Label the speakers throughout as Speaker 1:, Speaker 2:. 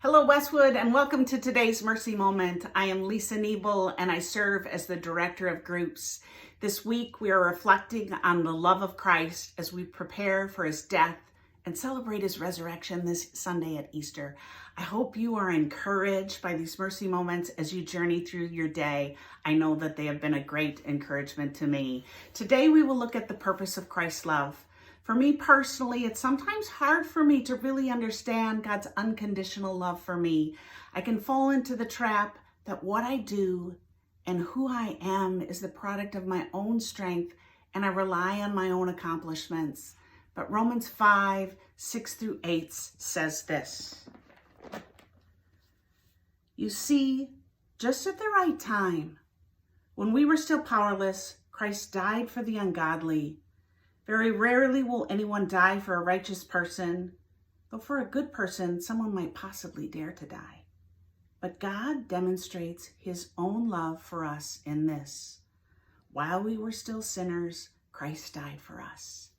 Speaker 1: Hello, Westwood, and welcome to today's Mercy Moment. I am Lisa Nebel, and I serve as the Director of Groups. This week, we are reflecting on the love of Christ as we prepare for his death and celebrate his resurrection this Sunday at Easter. I hope you are encouraged by these mercy moments as you journey through your day. I know that they have been a great encouragement to me. Today, we will look at the purpose of Christ's love. For me personally, it's sometimes hard for me to really understand God's unconditional love for me. I can fall into the trap that what I do and who I am is the product of my own strength, and I rely on my own accomplishments. But Romans 5:6-8 says this: You see, just at the right time, when we were still powerless, Christ died for the ungodly. Very rarely will anyone die for a righteous person, though for a good person, someone might possibly dare to die. But God demonstrates his own love for us in this: while we were still sinners, Christ died for us.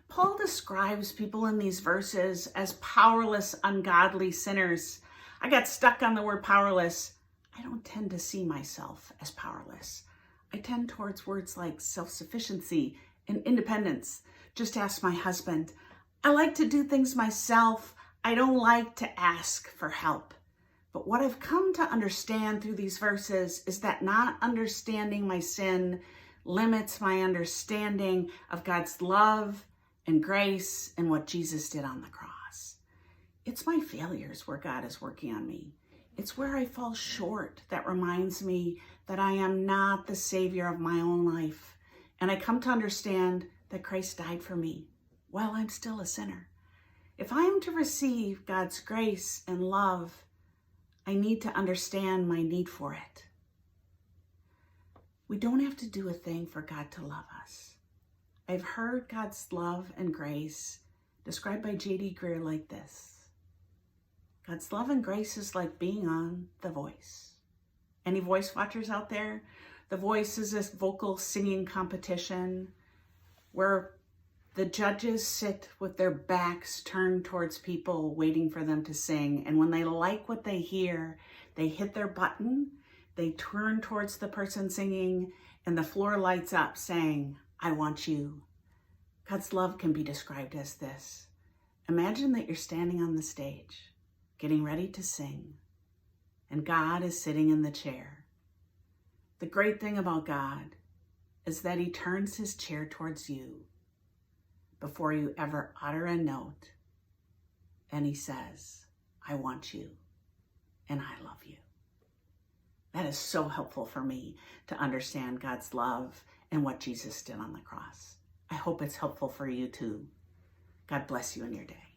Speaker 1: Paul describes people in these verses as powerless, ungodly sinners. I got stuck on the word powerless. I don't tend to see myself as powerless. I tend towards words like self-sufficiency and independence. Just ask my husband. I like to do things myself. I don't like to ask for help. But what I've come to understand through these verses is that not understanding my sin limits my understanding of God's love and grace and what Jesus did on the cross. It's my failures where God is working on me. It's where I fall short that reminds me that I am not the savior of my own life. And I come to understand that Christ died for me while I'm still a sinner. If I am to receive God's grace and love, I need to understand my need for it. We don't have to do a thing for God to love us. I've heard God's love and grace described by J.D. Greer like this: God's love and grace is like being on The Voice. Any voice watchers out there? The Voice is this vocal singing competition where the judges sit with their backs turned towards people waiting for them to sing. And when they like what they hear, they hit their button, they turn towards the person singing, and the floor lights up saying, I want you. God's love can be described as this: imagine that you're standing on the stage, getting ready to sing, and God is sitting in the chair. The great thing about God is that he turns his chair towards you before you ever utter a note, and he says, I want you, and I love you. That is so helpful for me to understand God's love and what Jesus did on the cross. I hope it's helpful for you too. God bless you in your day.